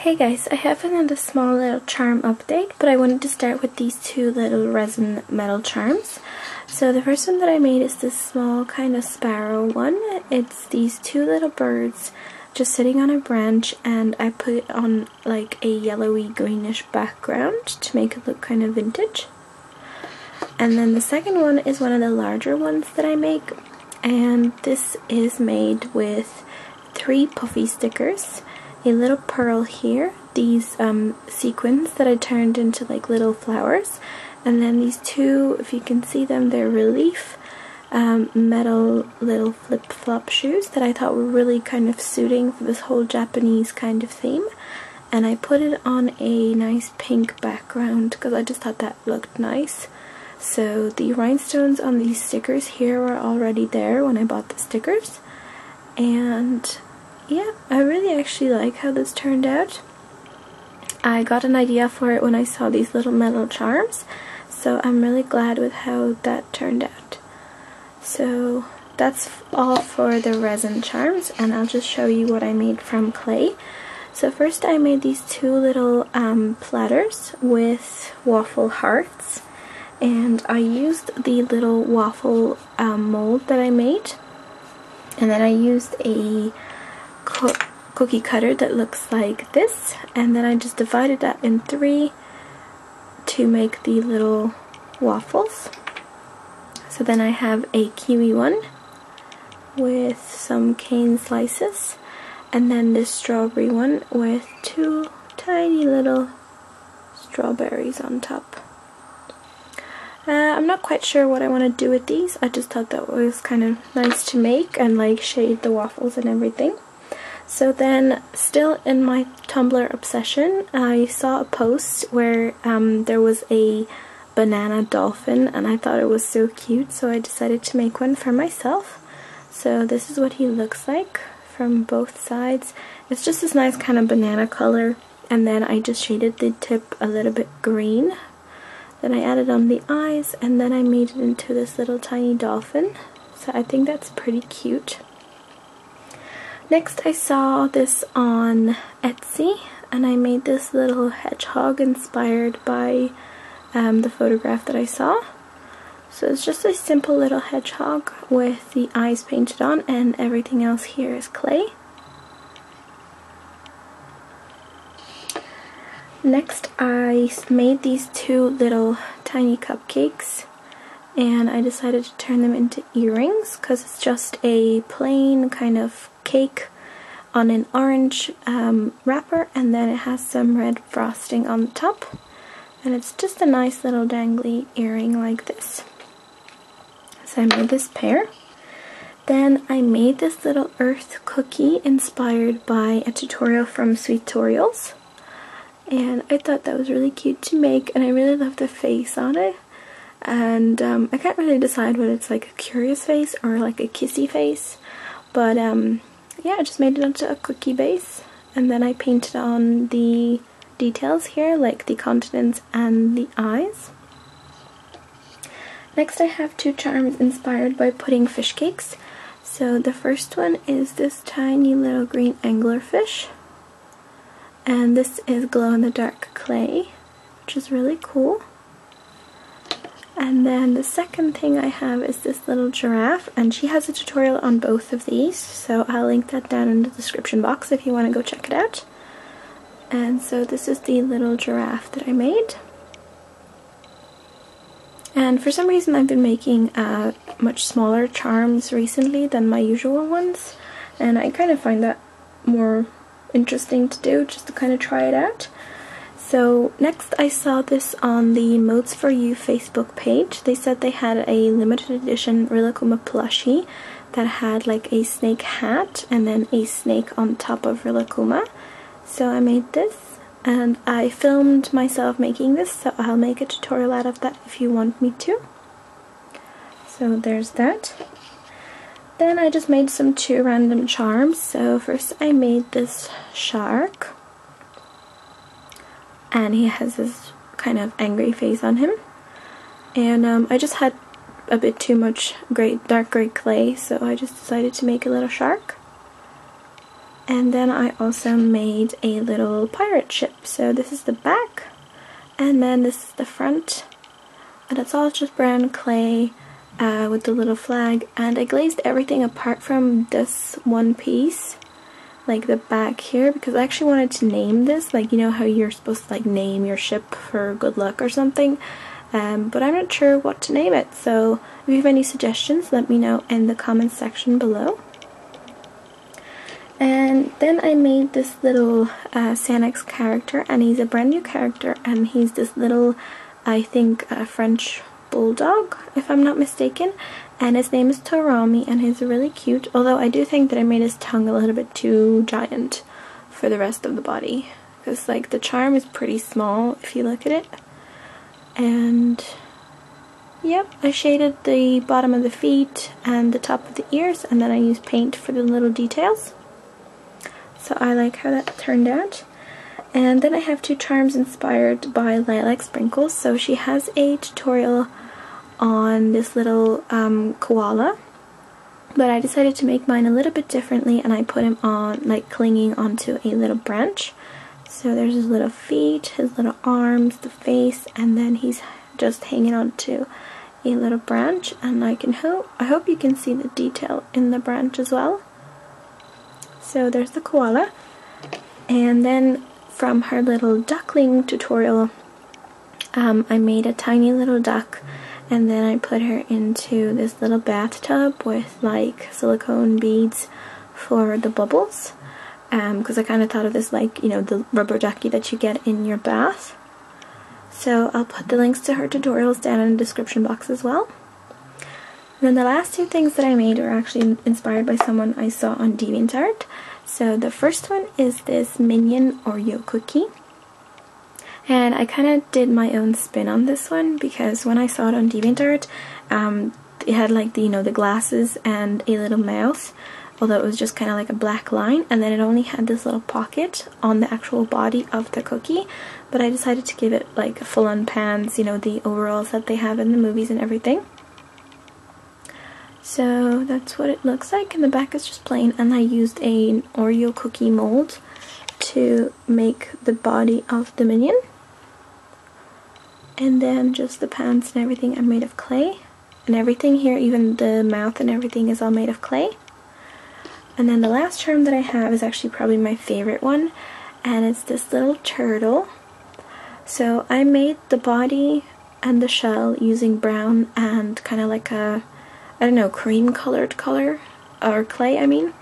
Hey guys, I have another small little charm update, but I wanted to start with these two little resin metal charms. So the first one that I made is this small kind of sparrow one. It's these two little birds just sitting on a branch, and I put it on like a yellowy greenish background to make it look kind of vintage. And then the second one is one of the larger ones that I make, and this is made with 3 puffy stickers, a little pearl here, these sequins that I turned into like little flowers, and then these two, if you can see them, they're relief metal little flip-flop shoes that I thought were really kind of suiting for this whole Japanese kind of theme. And I put it on a nice pink background because I just thought that looked nice. So the rhinestones on these stickers here were already there when I bought the stickers, and yeah, I really actually like how this turned out. I got an idea for it when I saw these little metal charms, so I'm really glad with how that turned out. So that's all for the resin charms, and I'll just show you what I made from clay. So first I made these two little platters with waffle hearts, and I used the little waffle mold that I made, and then I used a cookie cutter that looks like this, and then I just divided that in 3 to make the little waffles. So then I have a kiwi one with some cane slices, and then this strawberry one with 2 tiny little strawberries on top. I'm not quite sure what I want to do with these. I just thought that was kind of nice to make and like shade the waffles and everything. So then, still in my Tumblr obsession, I saw a post where there was a banana dolphin, and I thought it was so cute, so I decided to make one for myself. So this is what he looks like from both sides. It's just this nice kind of banana color, and then I just shaded the tip a little bit green. Then I added on the eyes, and then I made it into this little tiny dolphin. So I think that's pretty cute. Next I saw this on Etsy, and I made this little hedgehog inspired by the photograph that I saw. So it's just a simple little hedgehog with the eyes painted on, and everything else here is clay. Next I made these 2 little tiny cupcakes, and I decided to turn them into earrings because it's just a plain kind of cake on an orange wrapper, and then it has some red frosting on the top, and it's just a nice little dangly earring like this. So I made this pair. Then I made this little earth cookie inspired by a tutorial from Sweetorials, and I thought that was really cute to make, and I really love the face on it. And I can't really decide whether it's like a curious face or like a kissy face, but yeah, I just made it onto a cookie base, and then I painted on the details here, like the continents and the eyes. Next I have 2 charms inspired by Puddingfishcakes. So the first one is this tiny little green anglerfish, and this is glow-in-the-dark clay, which is really cool. And then the second thing I have is this little giraffe, and she has a tutorial on both of these, so I'll link that down in the description box if you want to go check it out. And so this is the little giraffe that I made. And for some reason I've been making much smaller charms recently than my usual ones, and I kind of find that more interesting to do, just to kind of try it out. So next I saw this on the Modes for You Facebook page. They said they had a limited edition Rilakkuma plushie that had like a snake hat and then a snake on top of Rilakkuma. So I made this, and I filmed myself making this, so I'll make a tutorial out of that if you want me to. So there's that. Then I just made some 2 random charms. So first I made this shark, and he has this kind of angry face on him, and I just had a bit too much dark grey clay, so I just decided to make a little shark. And then I also made a little pirate ship. So this is the back, and then this is the front, and it's all just brown clay with the little flag, and I glazed everything apart from this one piece, like the back here, because I actually wanted to name this, like, you know how you're supposed to like name your ship for good luck or something, but I'm not sure what to name it, so if you have any suggestions, let me know in the comments section below. And then I made this little Sanix character, and he's a brand new character, and he's this little, I think, French bulldog, if I'm not mistaken, and his name is Torami, and he's really cute, although I do think that I made his tongue a little bit too giant for the rest of the body, because like the charm is pretty small if you look at it. And yep, I shaded the bottom of the feet and the top of the ears, and then I used paint for the little details. So I like how that turned out. And then I have two charms inspired by Lilac Sprinkles. So she has a tutorial on this little koala, but I decided to make mine a little bit differently, and I put him on like clinging onto a little branch. So there's his little feet, his little arms, the face, and then he's just hanging onto a little branch, and I hope you can see the detail in the branch as well. So there's the koala, and then from her little duckling tutorial, I made a tiny little duck, and then I put her into this little bathtub with like silicone beads for the bubbles, because I kind of thought of this like, you know, the rubber ducky that you get in your bath. So I'll put the links to her tutorials down in the description box as well. And then the last two things that I made were actually inspired by someone I saw on DeviantArt. So the first one is this Minion Oreo cookie. And I kind of did my own spin on this one, because when I saw it on DeviantArt, it had like the, you know, the glasses and a little mouth, although it was just kind of like a black line, and then it only had this little pocket on the actual body of the cookie. But I decided to give it like full-on pants, you know, the overalls that they have in the movies and everything. So that's what it looks like, and the back is just plain, and I used an Oreo cookie mold to make the body of the minion. And then just the pants and everything are made of clay, and everything here, even the mouth and everything, is all made of clay. And then the last charm that I have is actually probably my favorite one, and it's this little turtle. So I made the body and the shell using brown and kind of like a, I don't know, cream colored color, or clay I mean.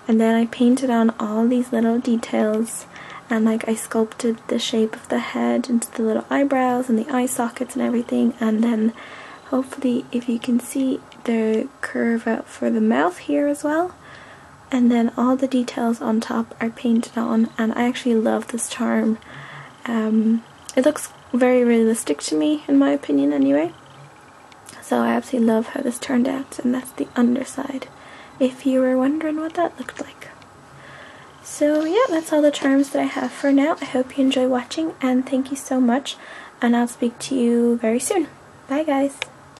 And then I painted on all these little details, and like I sculpted the shape of the head into the little eyebrows and the eye sockets and everything, and then hopefully if you can see the curve out for the mouth here as well. And then all the details on top are painted on, and I actually love this charm. It looks very realistic to me, in my opinion anyway. So I absolutely love how this turned out, and that's the underside, if you were wondering what that looked like. So yeah, that's all the charms that I have for now. I hope you enjoy watching, and thank you so much, and I'll speak to you very soon. Bye guys!